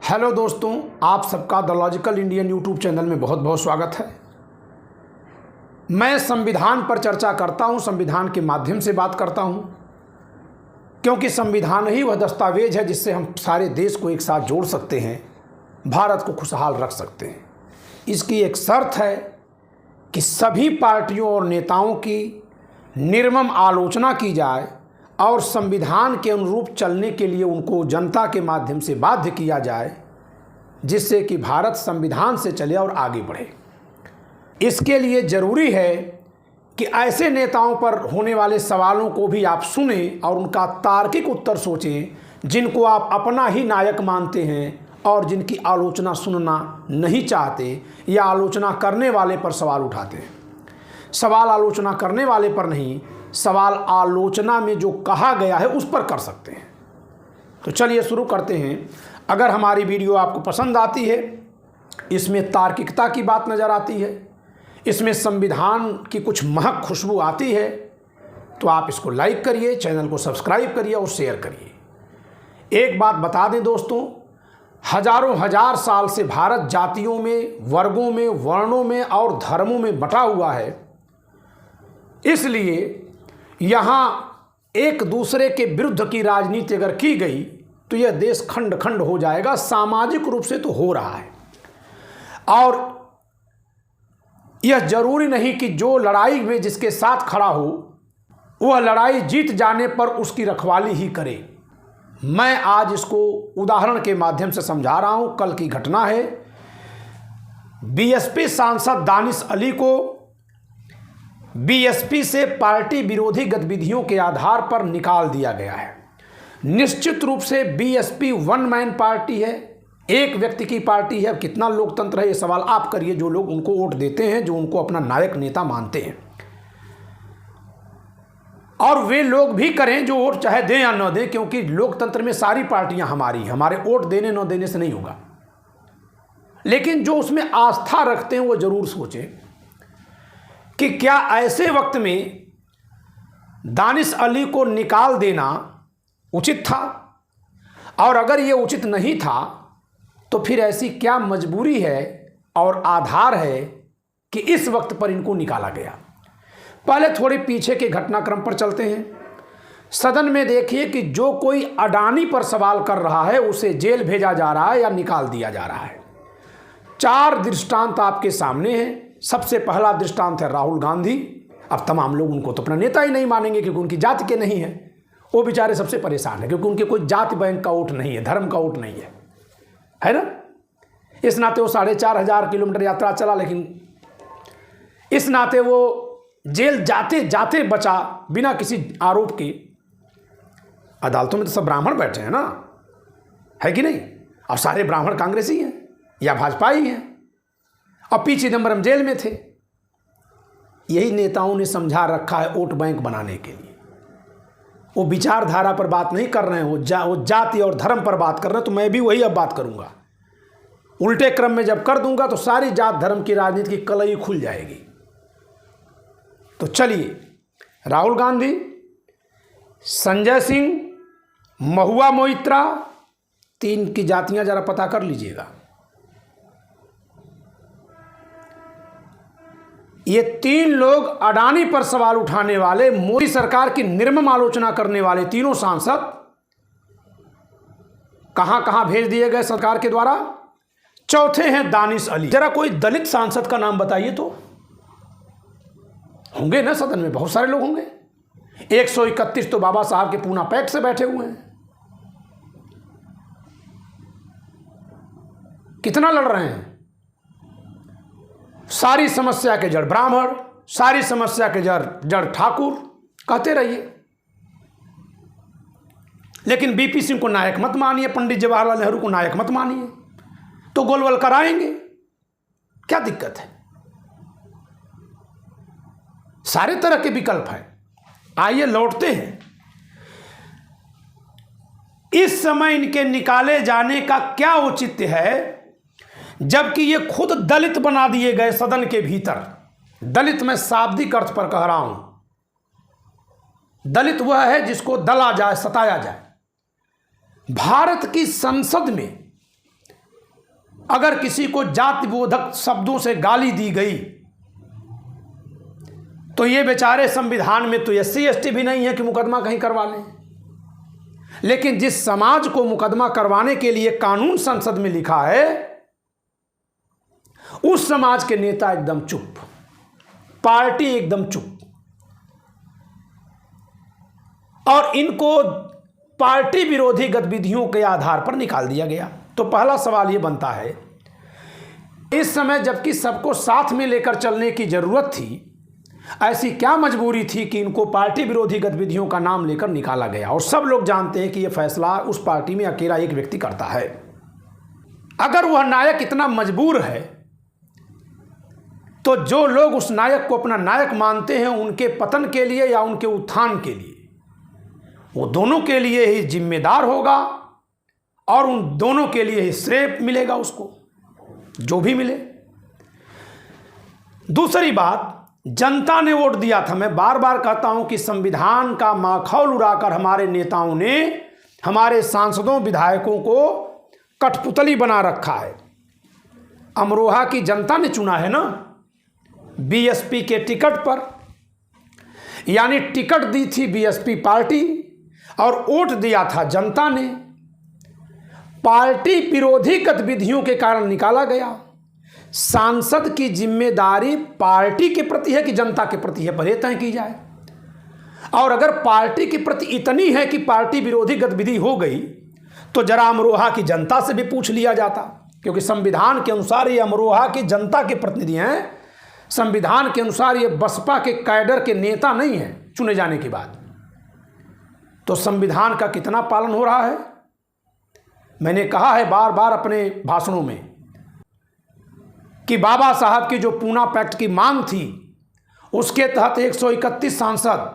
Hello दोस्तों, आप सबका the logical Indian YouTube channel में बहुत बहुत स्वागत है। मैं संविधान पर चर्चा करता हूं, संविधान के माध्यम से बात करता हूं, क्योंकि संविधान ही वह दस्तावेज है जिससे हम सारे देश को एक साथ जोड़ सकते हैं, भारत को खुशहाल रख सकते हैं। इसकी एक शर्त है कि सभी पार्टियों और नेताओं की निर्मम आलोचना की जाए और संविधान के अनुरूप चलने के लिए उनको जनता के माध्यम से बाध्य किया जाए, जिससे कि भारत संविधान से चले और आगे बढ़े। इसके लिए ज़रूरी है कि ऐसे नेताओं पर होने वाले सवालों को भी आप सुनें और उनका तार्किक उत्तर सोचें, जिनको आप अपना ही नायक मानते हैं और जिनकी आलोचना सुनना नहीं चाहते या आलोचना करने वाले पर सवाल उठाते हैं। सवाल आलोचना करने वाले पर नहीं, सवाल आलोचना में जो कहा गया है उस पर कर सकते हैं। तो चलिए शुरू करते हैं। अगर हमारी वीडियो आपको पसंद आती है, इसमें तार्किकता की बात नज़र आती है, इसमें संविधान की कुछ महक खुशबू आती है, तो आप इसको लाइक करिए, चैनल को सब्सक्राइब करिए और शेयर करिए। एक बात बता दें दोस्तों, हजारों हजार साल से भारत जातियों में, वर्गों में, वर्णों में और धर्मों में बटा हुआ है। इसलिए यहाँ एक दूसरे के विरुद्ध की राजनीति अगर की गई तो यह देश खंड खंड हो जाएगा। सामाजिक रूप से तो हो रहा है, और यह जरूरी नहीं कि जो लड़ाई में जिसके साथ खड़ा हो वह लड़ाई जीत जाने पर उसकी रखवाली ही करे। मैं आज इसको उदाहरण के माध्यम से समझा रहा हूं। कल की घटना है, बीएसपी सांसद दानिश अली को बीएसपी से पार्टी विरोधी गतिविधियों के आधार पर निकाल दिया गया है। निश्चित रूप से बीएसपी वन मैन पार्टी है, एक व्यक्ति की पार्टी है। कितना लोकतंत्र है ये सवाल आप करिए, जो लोग उनको वोट देते हैं, जो उनको अपना नायक नेता मानते हैं। और वे लोग भी करें जो वोट चाहे दें या न दें, क्योंकि लोकतंत्र में सारी पार्टियां हमारी, हमारे वोट देने न देने से नहीं होगा। लेकिन जो उसमें आस्था रखते हैं वो जरूर सोचें कि क्या ऐसे वक्त में दानिश अली को निकाल देना उचित था, और अगर ये उचित नहीं था तो फिर ऐसी क्या मजबूरी है और आधार है कि इस वक्त पर इनको निकाला गया। पहले थोड़े पीछे के घटनाक्रम पर चलते हैं। सदन में देखिए कि जो कोई अडानी पर सवाल कर रहा है उसे जेल भेजा जा रहा है या निकाल दिया जा रहा है। 4 दृष्टांत आपके सामने हैं। सबसे पहला दृष्टांत है राहुल गांधी। अब तमाम लोग उनको तो अपना नेता ही नहीं मानेंगे, क्योंकि उनकी जाति के नहीं है। वो बेचारे सबसे परेशान है, क्योंकि उनके कोई जाति बैंक का वोट नहीं है, धर्म का वोट नहीं है ना। इस नाते वो 4,500 किलोमीटर यात्रा चला, लेकिन इस नाते वो जेल जाते जाते बचा बिना किसी आरोप के। अदालतों में तो सब ब्राह्मण बैठे हैं ना, है कि नहीं? और सारे ब्राह्मण कांग्रेसी हैं या भाजपा ही हैं, और पी चिदम्बरम जेल में थे। यही नेताओं ने समझा रखा है वोट बैंक बनाने के लिए। वो विचारधारा पर बात नहीं कर रहे हैं, वो जाति और धर्म पर बात कर रहे हैं। तो मैं भी वही अब बात करूंगा। उल्टे क्रम में जब कर दूंगा तो सारी जात धर्म की राजनीति की कलई खुल जाएगी। तो चलिए, राहुल गांधी, संजय सिंह, महुआ मोइत्रा, 3 की जातियां जरा पता कर लीजिएगा। ये 3 लोग अडानी पर सवाल उठाने वाले, मोदी सरकार की निर्मम आलोचना करने वाले तीनों सांसद कहां कहां भेज दिए गए सरकार के द्वारा। चौथे हैं दानिश अली। जरा कोई दलित सांसद का नाम बताइए तो। होंगे ना सदन में, बहुत सारे लोग होंगे। 131 तो बाबा साहब के पूना पैक्ट से बैठे हुए हैं। कितना लड़ रहे हैं? सारी समस्या के जड़ ब्राह्मण, सारी समस्या के जड़ ठाकुर, कहते रहिए। लेकिन बीपी सिंह को नायक मत मानिए, पंडित जवाहरलाल नेहरू को नायक मत मानिए, तो गोलवल कराएंगे। क्या दिक्कत है? सारे तरह के विकल्प हैं। आइए लौटते हैं। इस समय इनके निकाले जाने का क्या औचित्य है, जबकि ये खुद दलित बना दिए गए सदन के भीतर। दलित मैं शाब्दिक अर्थ पर कह रहा हूं। दलित वह है जिसको दला जाए, सताया जाए। भारत की संसद में अगर किसी को जातिबोधक शब्दों से गाली दी गई तो ये बेचारे संविधान में तो SC ST भी नहीं है कि मुकदमा कहीं करवा लें। लेकिन जिस समाज को मुकदमा करवाने के लिए कानून संसद में लिखा है, उस समाज के नेता एकदम चुप, पार्टी एकदम चुप, और इनको पार्टी विरोधी गतिविधियों के आधार पर निकाल दिया गया। तो पहला सवाल यह बनता है, इस समय जबकि सबको साथ में लेकर चलने की जरूरत थी, ऐसी क्या मजबूरी थी कि इनको पार्टी विरोधी गतिविधियों का नाम लेकर निकाला गया? और सब लोग जानते हैं कि यह फैसला उस पार्टी में अकेला एक व्यक्ति करता है। अगर वह नायक इतना मजबूर है तो जो लोग उस नायक को अपना नायक मानते हैं, उनके पतन के लिए या उनके उत्थान के लिए, वो दोनों के लिए ही जिम्मेदार होगा और उन दोनों के लिए ही श्रेय मिलेगा उसको, जो भी मिले। दूसरी बात, जनता ने वोट दिया था। मैं बार बार कहता हूं कि संविधान का माखौल उड़ाकर हमारे नेताओं ने हमारे सांसदों विधायकों को कठपुतली बना रखा है। अमरोहा की जनता ने चुना है ना BSP के टिकट पर, यानी टिकट दी थी BSP पार्टी और वोट दिया था जनता ने। पार्टी विरोधी गतिविधियों के कारण निकाला गया। सांसद की जिम्मेदारी पार्टी के प्रति है कि जनता के प्रति है, पहले तय की जाए। और अगर पार्टी के प्रति इतनी है कि पार्टी विरोधी गतिविधि हो गई तो जरा अमरोहा की जनता से भी पूछ लिया जाता, क्योंकि संविधान के अनुसार ये अमरोहा की जनता के प्रतिनिधि हैं। संविधान के अनुसार ये बसपा के कैडर के नेता नहीं हैं चुने जाने के बाद। तो संविधान का कितना पालन हो रहा है? मैंने कहा है बार बार अपने भाषणों में कि बाबा साहब की जो पूना पैक्ट की मांग थी, उसके तहत 131 सांसद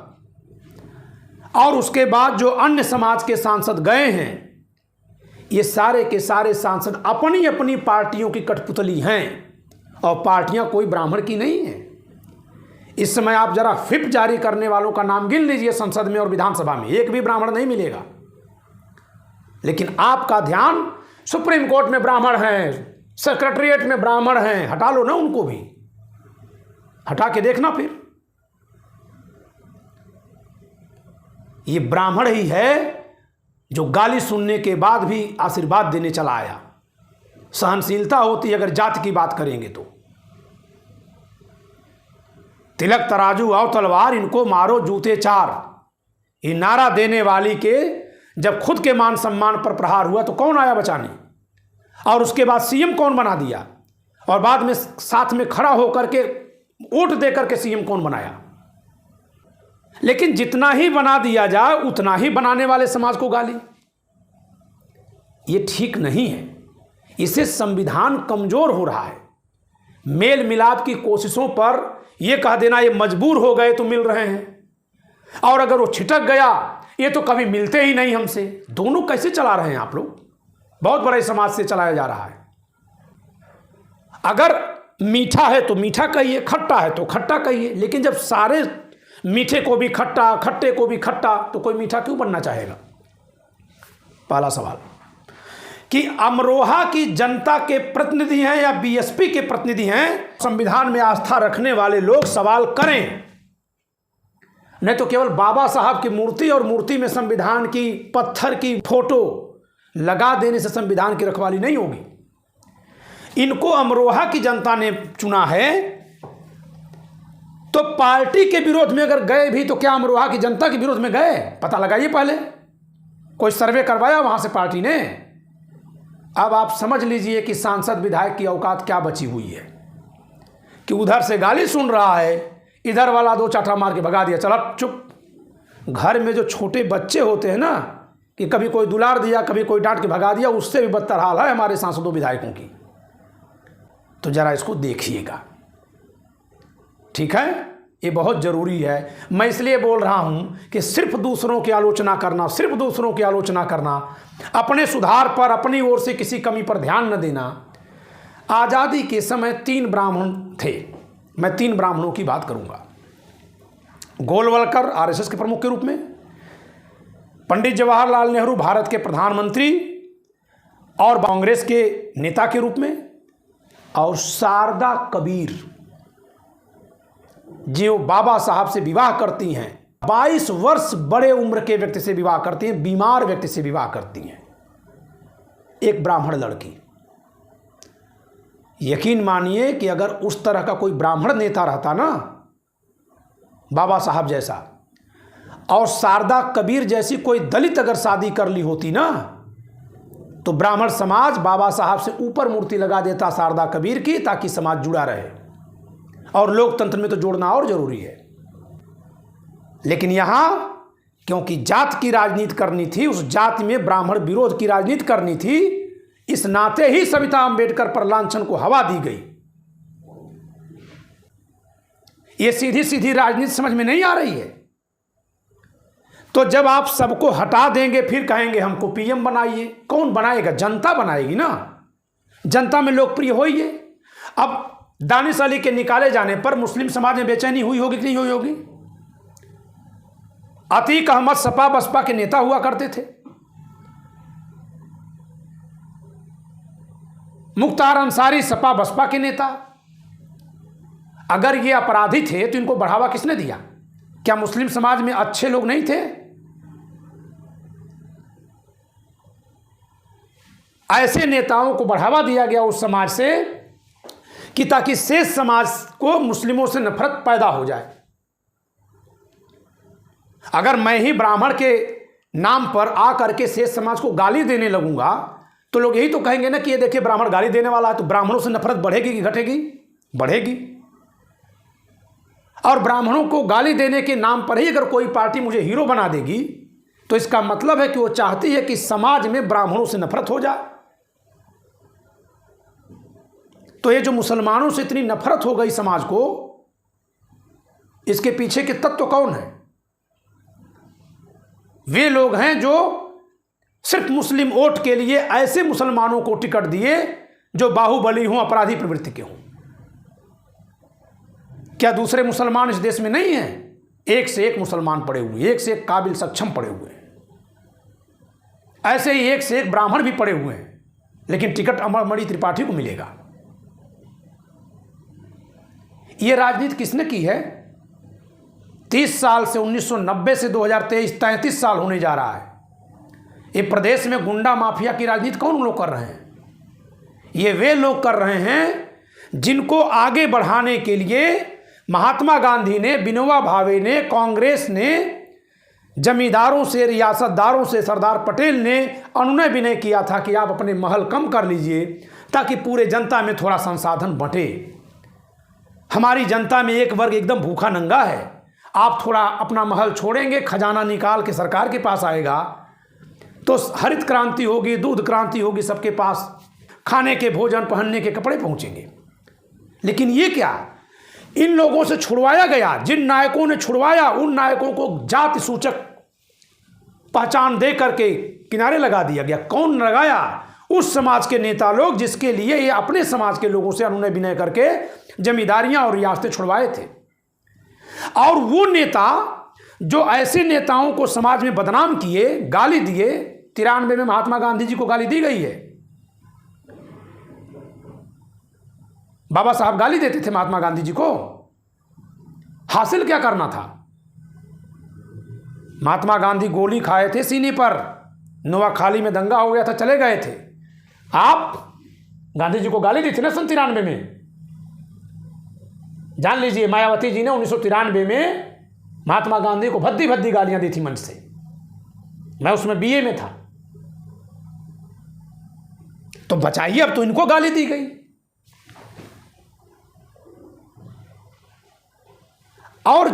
और उसके बाद जो अन्य समाज के सांसद गए हैं, ये सारे के सारे सांसद अपनी अपनी पार्टियों की कठपुतली हैं और पार्टियां कोई ब्राह्मण की नहीं है। इस समय आप जरा व्हिप जारी करने वालों का नाम गिन लीजिए संसद में और विधानसभा में, एक भी ब्राह्मण नहीं मिलेगा। लेकिन आपका ध्यान सुप्रीम कोर्ट में ब्राह्मण हैं, सेक्रेटरीट में ब्राह्मण हैं, हटा लो ना उनको भी, हटा के देखना फिर। ये ब्राह्मण ही है जो गाली सुनने के बाद भी आशीर्वाद देने चला आया। सहनशीलता होती है अगर जाति की बात करेंगे तो। तिलक तराजू आओ तलवार, इनको मारो जूते चार, ये नारा देने वाली के जब खुद के मान सम्मान पर प्रहार हुआ तो कौन आया बचाने? और उसके बाद CM कौन बना दिया? और बाद में साथ में खड़ा होकर के वोट देकर के CM कौन बनाया? लेकिन जितना ही बना दिया जाए उतना ही बनाने वाले समाज को गाली, ये ठीक नहीं है। इससे संविधान कमजोर हो रहा है। मेल मिलाप की कोशिशों पर यह कह देना ये मजबूर हो गए तो मिल रहे हैं, और अगर वो छिटक गया ये तो कभी मिलते ही नहीं हमसे। दोनों कैसे चला रहे हैं आप लोग? बहुत बड़े समाज से चलाया जा रहा है। अगर मीठा है तो मीठा कहिए, खट्टा है तो खट्टा कहिए, लेकिन जब सारे मीठे को भी खट्टा, खट्टे को भी खट्टा, तो कोई मीठा क्यों बनना चाहेगा? पहला सवाल कि अमरोहा की जनता के प्रतिनिधि हैं या BSP के प्रतिनिधि हैं, संविधान में आस्था रखने वाले लोग सवाल करें। नहीं तो केवल बाबा साहब की मूर्ति और मूर्ति में संविधान की पत्थर की फोटो लगा देने से संविधान की रखवाली नहीं होगी। इनको अमरोहा की जनता ने चुना है, तो पार्टी के विरोध में अगर गए भी तो क्या अमरोहा की जनता के विरोध में गए? पता लगाइए पहले, कोई सर्वे करवाया वहां से पार्टी ने? अब आप समझ लीजिए कि सांसद विधायक की औकात क्या बची हुई है कि उधर से गाली सुन रहा है, इधर वाला दो चाटा मार के भगा दिया, चला चुप। घर में जो छोटे बच्चे होते हैं ना, कि कभी कोई दुलार दिया कभी कोई डांट के भगा दिया, उससे भी बदतर हाल है हमारे सांसदों विधायकों की। तो जरा इसको देखिएगा, ठीक है? ये बहुत ज़रूरी है। मैं इसलिए बोल रहा हूँ कि सिर्फ दूसरों की आलोचना करना, सिर्फ दूसरों की आलोचना करना, अपने सुधार पर अपनी ओर से किसी कमी पर ध्यान न देना। आज़ादी के समय 3 ब्राह्मण थे, मैं 3 ब्राह्मणों की बात करूँगा। गोलवलकर RSS के प्रमुख के रूप में, पंडित जवाहरलाल नेहरू भारत के प्रधानमंत्री और कांग्रेस के नेता के रूप में, और शारदा कबीर जो बाबा साहब से विवाह करती हैं, 22 वर्ष बड़े उम्र के व्यक्ति से विवाह करती हैं, बीमार व्यक्ति से विवाह करती हैं, एक ब्राह्मण लड़की। यकीन मानिए कि अगर उस तरह का कोई ब्राह्मण नेता रहता ना, बाबा साहब जैसा, और शारदा कबीर जैसी कोई दलित अगर शादी कर ली होती ना, तो ब्राह्मण समाज बाबा साहब से ऊपर मूर्ति लगा देता शारदा कबीर की, ताकि समाज जुड़ा रहे। और लोकतंत्र में तो जोड़ना और जरूरी है। लेकिन यहां क्योंकि जात की राजनीति करनी थी, उस जाति में ब्राह्मण विरोध की राजनीति करनी थी, इस नाते ही सविता अंबेडकर पर लांछन को हवा दी गई। ये सीधी सीधी राजनीति समझ में नहीं आ रही है। तो जब आप सबको हटा देंगे फिर कहेंगे हमको पीएम बनाइए, कौन बनाएगा? जनता बनाएगी ना। जनता में लोकप्रिय होइए। अब दानिश अली के निकाले जाने पर मुस्लिम समाज में बेचैनी हुई होगी कि नहीं हुई होगी? अतीक अहमद सपा बसपा के नेता हुआ करते थे, मुख्तार अंसारी सपा बसपा के नेता। अगर ये अपराधी थे तो इनको बढ़ावा किसने दिया? क्या मुस्लिम समाज में अच्छे लोग नहीं थे? ऐसे नेताओं को बढ़ावा दिया गया उस समाज से कि ताकि शेष समाज को मुस्लिमों से नफरत पैदा हो जाए। अगर मैं ही ब्राह्मण के नाम पर आकर के शेष समाज को गाली देने लगूंगा तो लोग यही तो कहेंगे ना कि ये देखिए ब्राह्मण गाली देने वाला है। तो ब्राह्मणों से नफरत बढ़ेगी कि घटेगी? बढ़ेगी। और ब्राह्मणों को गाली देने के नाम पर ही अगर कोई पार्टी मुझे हीरो बना देगी तो इसका मतलब है कि वो चाहती है कि समाज में ब्राह्मणों से नफरत हो जाए। तो ये जो मुसलमानों से इतनी नफरत हो गई समाज को, इसके पीछे के तत्व कौन है? वे लोग हैं जो सिर्फ मुस्लिम वोट के लिए ऐसे मुसलमानों को टिकट दिए जो बाहुबली हों, अपराधी प्रवृत्ति के हों। क्या दूसरे मुसलमान इस देश में नहीं हैं? एक से एक मुसलमान पड़े हुए, एक से एक काबिल सक्षम पड़े हुए हैं। ऐसे ही एक से एक ब्राह्मण भी पड़े हुए हैं, लेकिन टिकट अमरमणि त्रिपाठी को मिलेगा। यह राजनीति किसने की है? 30 साल से 1990 से 2023 33 साल होने जा रहा है। ये प्रदेश में गुंडा माफिया की राजनीति कौन लोग कर रहे हैं? ये वे लोग कर रहे हैं जिनको आगे बढ़ाने के लिए महात्मा गांधी ने, विनोबा भावे ने, कांग्रेस ने, जमींदारों से, रियासतदारों से सरदार पटेल ने अनुनय विनय किया था कि आप अपने महल कम कर लीजिए ताकि पूरे जनता में थोड़ा संसाधन बंटे। हमारी जनता में एक वर्ग एकदम भूखा नंगा है, आप थोड़ा अपना महल छोड़ेंगे, खजाना निकाल के सरकार के पास आएगा तो हरित क्रांति होगी, दूध क्रांति होगी, सबके पास खाने के, भोजन, पहनने के कपड़े पहुंचेंगे। लेकिन ये क्या, इन लोगों से छुड़वाया गया। जिन नायकों ने छुड़वाया उन नायकों को जाति सूचक पहचान दे करके किनारे लगा दिया गया। कौन लगाया? उस समाज के नेता लोग जिसके लिए ये अपने समाज के लोगों से अनुनय विनय करके जमींदारियां और रियासतें छुड़वाए थे। और वो नेता जो ऐसे नेताओं को समाज में बदनाम किए, गाली दिए, 93 में महात्मा गांधी जी को गाली दी गई है। बाबा साहब गाली देते थे महात्मा गांधी जी को। हासिल क्या करना था? महात्मा गांधी गोली खाए थे सीने पर, नोआखाली में दंगा हो गया था, चले गए थे। आप गांधी जी को गाली दी थी ना 93 में। जान लीजिए, मायावती जी ने 1993 में महात्मा गांधी को भद्दी भद्दी गालियां दी थी मंच से। मैं उसमें बीए में था। तो बचाइए, अब तो इनको गाली दी गई। और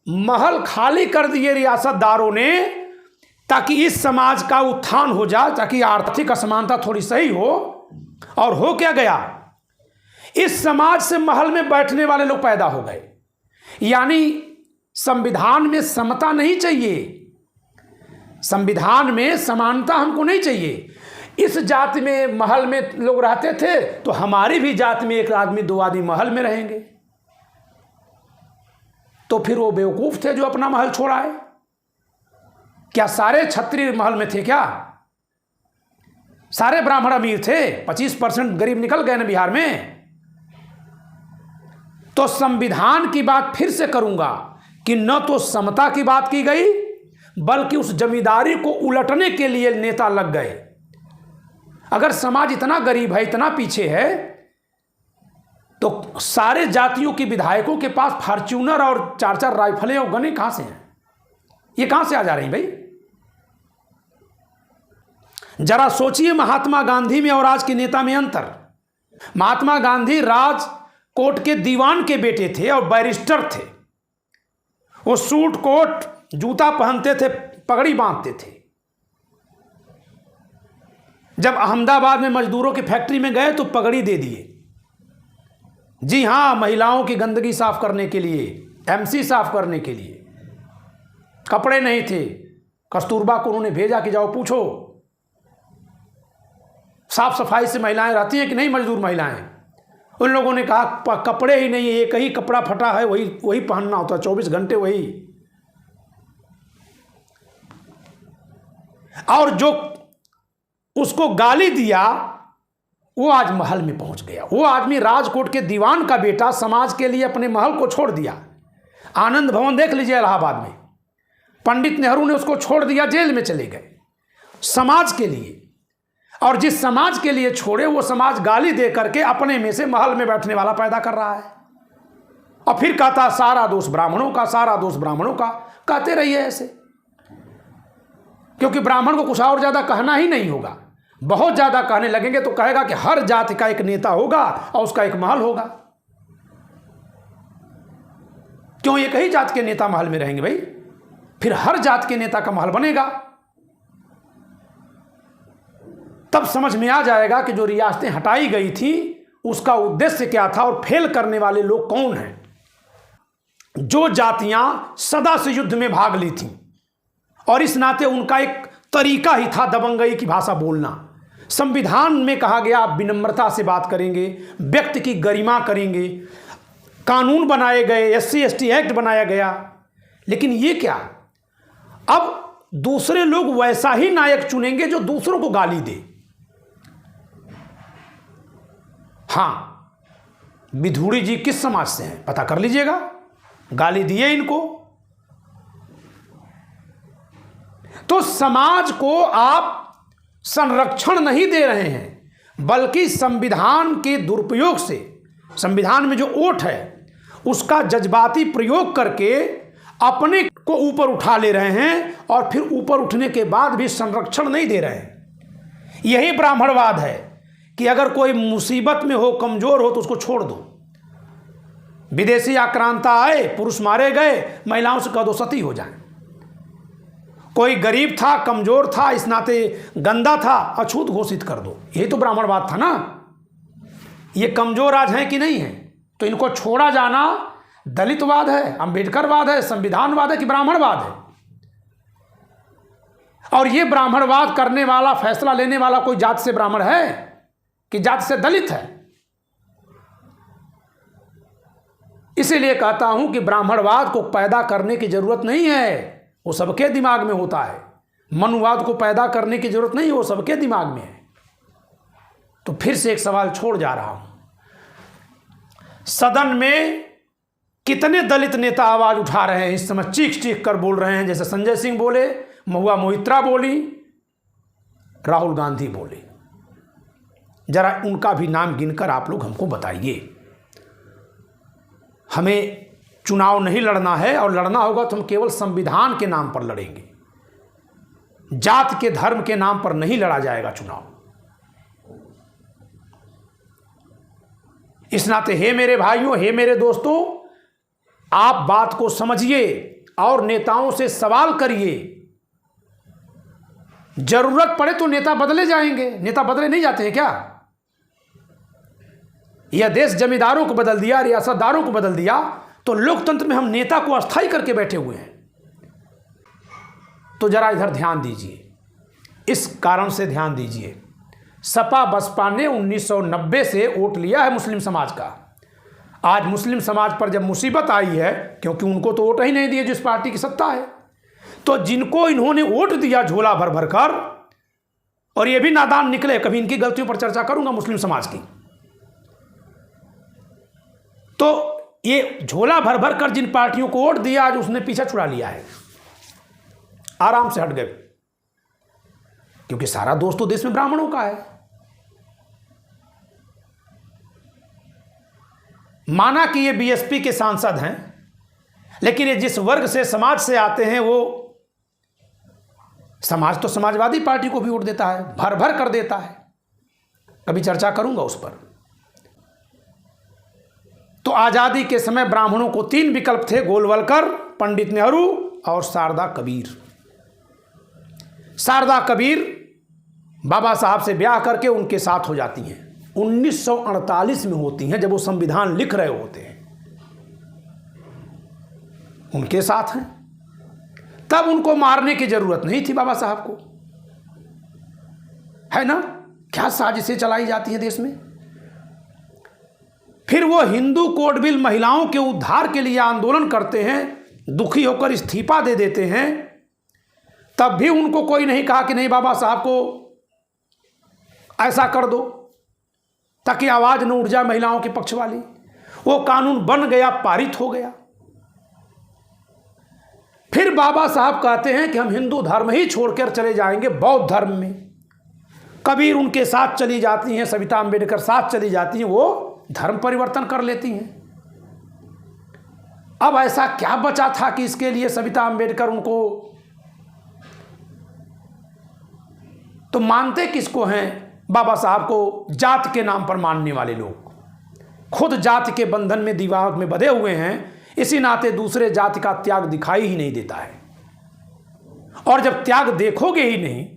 महल खाली कर दिए रियासतदारों ने ताकि इस समाज का उत्थान हो जाए, ताकि आर्थिक असमानता थोड़ी सही हो। और हो क्या गया, इस समाज से महल में बैठने वाले लोग पैदा हो गए। यानी संविधान में समता नहीं चाहिए, संविधान में समानता हमको नहीं चाहिए। इस जाति में महल में लोग रहते थे तो हमारी भी जाति में एक आदमी, दो आदमी महल में रहेंगे। तो फिर वो बेवकूफ थे जो अपना महल छोड़ाए। क्या सारे क्षत्रिय महल में थे? क्या सारे ब्राह्मण अमीर थे? 25% गरीब निकल गए ना बिहार में। तो संविधान की बात फिर से करूंगा कि न तो समता की बात की गई, बल्कि उस जमींदारी को उलटने के लिए नेता लग गए। अगर समाज इतना गरीब है, इतना पीछे है, तो सारे जातियों के विधायकों के पास फॉर्च्यूनर और 4-4 राइफलें और गने कहां से हैं? ये कहां से आ जा रही भाई? जरा सोचिए महात्मा गांधी में और आज के नेता में अंतर। महात्मा गांधी राजकोट के दीवान के बेटे थे और बैरिस्टर थे। वो सूट कोट जूता पहनते थे, पगड़ी बांधते थे। जब अहमदाबाद में मजदूरों की फैक्ट्री में गए तो पगड़ी दे दिए। जी हां, महिलाओं की गंदगी साफ करने के लिए, एमसी साफ करने के लिए। कपड़े नहीं थे, कस्तूरबा को उन्होंने भेजा कि जाओ पूछो साफ सफाई से महिलाएं रहती हैं कि नहीं, मजदूर महिलाएं। उन लोगों ने कहा कपड़े ही नहीं, एक ही कपड़ा फटा है, वही पहनना होता है, 24 घंटे वही। और जो उसको गाली दिया वो आज महल में पहुंच गया। वो आदमी राजकोट के दीवान का बेटा समाज के लिए अपने महल को छोड़ दिया। आनंद भवन देख लीजिए इलाहाबाद में, पंडित नेहरू ने उसको छोड़ दिया, जेल में चले गए समाज के लिए। और जिस समाज के लिए छोड़े वो समाज गाली दे करके अपने में से महल में बैठने वाला पैदा कर रहा है। और फिर कहता सारा दोष ब्राह्मणों का, सारा दोष ब्राह्मणों का। कहते रहिए ऐसे, क्योंकि ब्राह्मण को कुछ और ज्यादा कहना ही नहीं होगा। बहुत ज्यादा कहने लगेंगे तो कहेगा कि हर जाति का एक नेता होगा और उसका एक महल होगा। क्यों एक ही जात के नेता महल में रहेंगे भाई? फिर हर जात के नेता का महल बनेगा। तब समझ में आ जाएगा कि जो रियासतें हटाई गई थी उसका उद्देश्य क्या था और फेल करने वाले लोग कौन हैं। जो जातियां सदा से युद्ध में भाग ली थीं और इस नाते उनका एक तरीका ही था दबंगई की भाषा बोलना। संविधान में कहा गया आप विनम्रता से बात करेंगे, व्यक्ति की गरिमा करेंगे, कानून बनाए गए, SC ST एक्ट बनाया गया। लेकिन ये क्या, अब दूसरे लोग वैसा ही नायक चुनेंगे जो दूसरों को गाली दे। हां, विधूड़ी जी किस समाज से हैं पता कर लीजिएगा, गाली दिए इनको। तो समाज को आप संरक्षण नहीं दे रहे हैं, बल्कि संविधान के दुरुपयोग से, संविधान में जो ओट है उसका जज्बाती प्रयोग करके अपने को ऊपर उठा ले रहे हैं और फिर ऊपर उठने के बाद भी संरक्षण नहीं दे रहे हैं। यही ब्राह्मणवाद है कि अगर कोई मुसीबत में हो, कमजोर हो तो उसको छोड़ दो। विदेशी आक्रांता आए, पुरुष मारे गए, महिलाओं से कह दो सती हो जाए। कोई गरीब था, कमजोर था, इस नाते गंदा था, अछूत घोषित कर दो। यही तो ब्राह्मणवाद था ना। ये कमजोर आज हैं कि नहीं है, तो इनको छोड़ा जाना दलितवाद है, अंबेडकरवाद है, संविधानवाद है कि ब्राह्मणवाद है? और ये ब्राह्मणवाद करने वाला, फैसला लेने वाला कोई जात से ब्राह्मण है कि जात से दलित है? इसीलिए कहता हूं कि ब्राह्मणवाद को पैदा करने की जरूरत नहीं है, वो सबके दिमाग में होता है। मनुवाद को पैदा करने की जरूरत नहीं है, वो सबके दिमाग में है। तो फिर से एक सवाल छोड़ जा रहा हूं, सदन में कितने दलित नेता आवाज उठा रहे हैं इस समय, चीख चीख कर बोल रहे हैं, जैसे संजय सिंह बोले, महुआ मोहित्रा बोली, राहुल गांधी बोले। जरा उनका भी नाम गिनकर आप लोग हमको बताइए। हमें चुनाव नहीं लड़ना है, और लड़ना होगा तो हम केवल संविधान के नाम पर लड़ेंगे। जात के, धर्म के नाम पर नहीं लड़ा जाएगा चुनाव। इस नाते हे मेरे भाइयों, हे मेरे दोस्तों, आप बात को समझिए और नेताओं से सवाल करिए। जरूरत पड़े तो नेता बदले जाएंगे। नेता बदले नहीं जाते हैं क्या? यह देश जमींदारों को बदल दिया, रियासतदारों को बदल दिया, तो लोकतंत्र में हम नेता को अस्थायी करके बैठे हुए हैं। तो जरा इधर ध्यान दीजिए, इस कारण से ध्यान दीजिए, सपा बसपा ने 1990 से वोट लिया है मुस्लिम समाज का। आज मुस्लिम समाज पर जब मुसीबत आई है, क्योंकि उनको तो वोट ही नहीं दिए जिस पार्टी की सत्ता है, तो जिनको इन्होंने वोट दिया झोला भर भर कर, और ये भी नादान निकले, कभी इनकी गलतियों पर चर्चा करूंगा मुस्लिम समाज की, तो ये झोला भर भर कर जिन पार्टियों को वोट दिया, आज उसने पीछा छुड़ा लिया है, आराम से हट गए, क्योंकि सारा दोष तो देश में ब्राह्मणों का है। माना कि ये बीएसपी के सांसद हैं, लेकिन ये जिस वर्ग से, समाज से आते हैं, वो समाज तो समाजवादी पार्टी को भी वोट देता है, भर भर कर देता है। कभी चर्चा करूंगा उस पर। तो आजादी के समय ब्राह्मणों को 3 विकल्प थे, गोलवलकर, पंडित नेहरू और शारदा कबीर। शारदा कबीर बाबा साहब से ब्याह करके उनके साथ हो जाती हैं। 1948 में होती हैं, जब वो संविधान लिख रहे होते हैं, उनके साथ हैं। तब उनको मारने की जरूरत नहीं थी बाबा साहब को, है ना। क्या साजिशें चलाई जाती हैं देश में। फिर वो हिंदू कोड बिल, महिलाओं के उद्धार के लिए आंदोलन करते हैं, दुखी होकर इस्तीफा दे देते हैं। तब भी उनको कोई नहीं कहा कि नहीं बाबा साहब को ऐसा कर दो ताकि आवाज न उठ जाए महिलाओं के पक्ष वाली। वो कानून बन गया, पारित हो गया। फिर बाबा साहब कहते हैं कि हम हिंदू धर्म ही छोड़कर चले जाएंगे बौद्ध धर्म में। कबीर उनके साथ चली जाती हैं, सविता अंबेडकर साथ चली जाती हैं, वो धर्म परिवर्तन कर लेती हैं। अब ऐसा क्या बचा था कि इसके लिए सविता अंबेडकर उनको, तो मानते किसको हैं बाबा साहब को? जात के नाम पर मानने वाले लोग, खुद जाति के बंधन में, दीवार में बंधे हुए हैं, इसी नाते दूसरे जाति का त्याग दिखाई ही नहीं देता है। और जब त्याग देखोगे ही नहीं,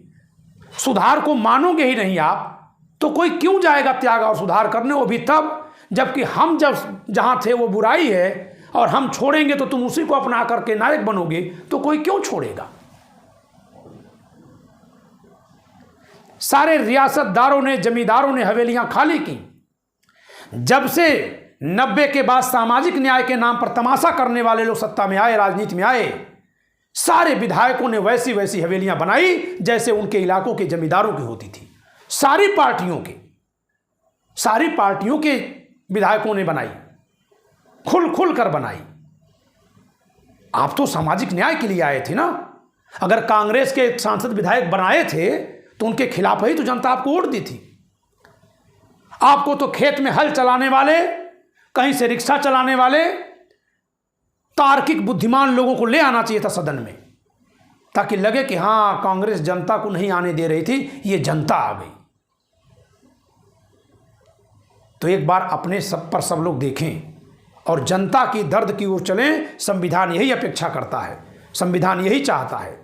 सुधार को मानोगे ही नहीं आप, तो कोई क्यों जाएगा त्याग और सुधार करने? वो भी तब जबकि हम जब जहां थे वो बुराई है, और हम छोड़ेंगे तो तुम उसी को अपना करके नायक बनोगे, तो कोई क्यों छोड़ेगा? सारे रियासतदारों ने, जमींदारों ने हवेलियां खाली की। जब से 90 के बाद सामाजिक न्याय के नाम पर तमाशा करने वाले लोग सत्ता में आए, राजनीति में आए, सारे विधायकों ने वैसी वैसी हवेलियां बनाई जैसे उनके इलाकों के जमींदारों की होती थी। सारी पार्टियों के विधायकों ने बनाई, खुल खुल कर बनाई। आप तो सामाजिक न्याय के लिए आए थे ना। अगर कांग्रेस के सांसद विधायक बनाए थे तो उनके खिलाफ ही तो जनता आपको वोट दी थी। आपको तो खेत में हल चलाने वाले, कहीं से रिक्शा चलाने वाले तार्किक बुद्धिमान लोगों को ले आना चाहिए था सदन में, ताकि लगे कि हाँ, कांग्रेस जनता को नहीं आने दे रही थी, ये जनता आ गई। तो एक बार अपने सब पर सब लोग देखें और जनता की दर्द की ओर चलें। संविधान यही अपेक्षा करता है, संविधान यही चाहता है।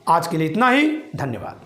आज के लिए इतना ही, धन्यवाद।